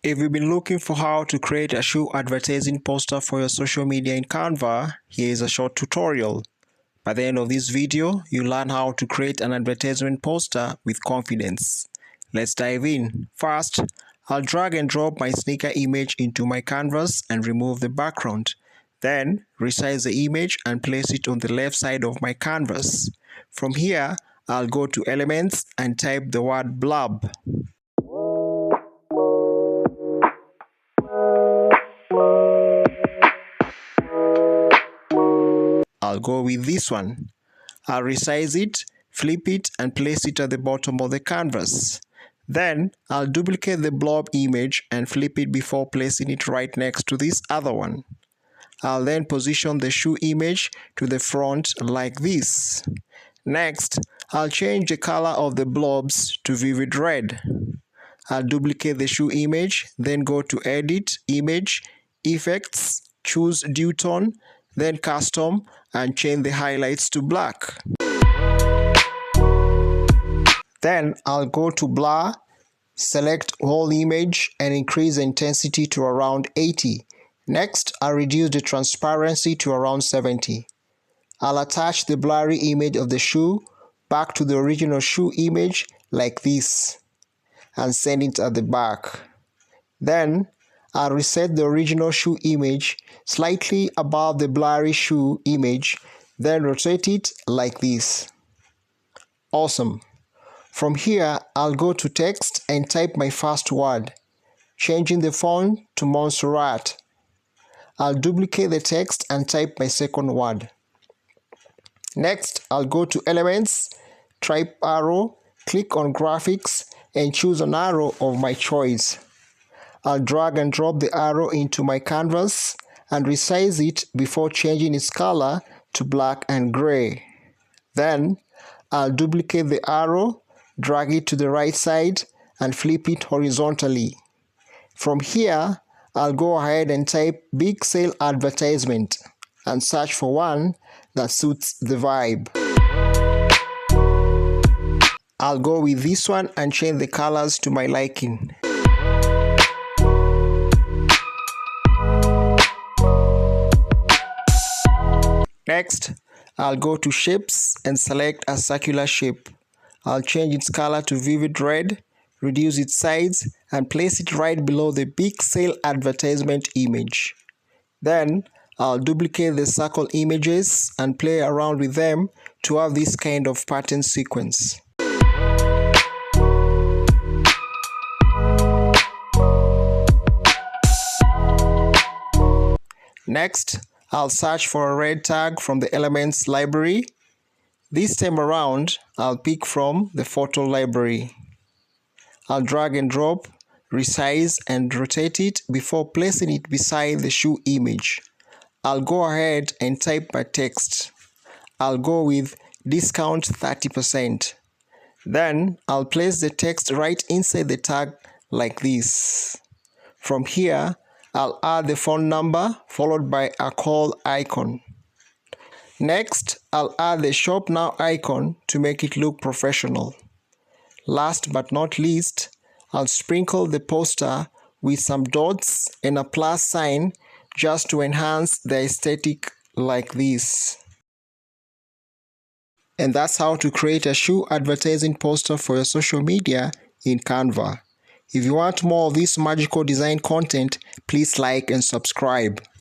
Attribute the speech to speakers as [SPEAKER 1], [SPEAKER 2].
[SPEAKER 1] If you've been looking for how to create a shoe advertising poster for your social media in Canva, here is a short tutorial. By the end of this video, you'll learn how to create an advertisement poster with confidence. Let's dive in. First, I'll drag and drop my sneaker image into my canvas and remove the background. Then, resize the image and place it on the left side of my canvas. From here, I'll go to Elements and type the word blurb. I'll go with this one. I'll resize it, flip it, and place it at the bottom of the canvas. Then, I'll duplicate the blob image and flip it before placing it right next to this other one. I'll then position the shoe image to the front like this. Next, I'll change the color of the blobs to vivid red. I'll duplicate the shoe image, then go to Edit, Image, Effects, choose Due Tone, then Custom, and change the highlights to black. Then I'll go to Blur, select Whole Image, and increase the intensity to around 80. Next, I'll reduce the transparency to around 70. I'll attach the blurry image of the shoe back to the original shoe image like this, and send it at the back. Then, I'll reset the original shoe image slightly above the blurry shoe image, then rotate it like this. Awesome. From here, I'll go to text and type my first word, changing the font to Montserrat. I'll duplicate the text and type my second word. Next, I'll go to Elements, type arrow, click on Graphics, and choose an arrow of my choice. I'll drag and drop the arrow into my canvas and resize it before changing its color to black and gray. Then, I'll duplicate the arrow, drag it to the right side, and flip it horizontally. From here, I'll go ahead and type Big Sale Advertisement and search for one that suits the vibe. I'll go with this one and change the colors to my liking. Next, I'll go to Shapes and select a circular shape. I'll change its color to vivid red, reduce its size, and place it right below the Big Sale Advertisement image. Then, I'll duplicate the circle images and play around with them to have this kind of pattern sequence. Next, I'll search for a red tag from the Elements library. This time around, I'll pick from the photo library. I'll drag and drop, resize and rotate it before placing it beside the shoe image. I'll go ahead and type my text. I'll go with discount 30%. Then I'll place the text right inside the tag like this. From here, I'll add the phone number followed by a call icon. Next, I'll add the Shop Now icon to make it look professional. Last but not least, I'll sprinkle the poster with some dots and a plus sign just to enhance the aesthetic like this. And that's how to create a shoe advertising poster for your social media in Canva. If you want more of this magical design content, please like and subscribe.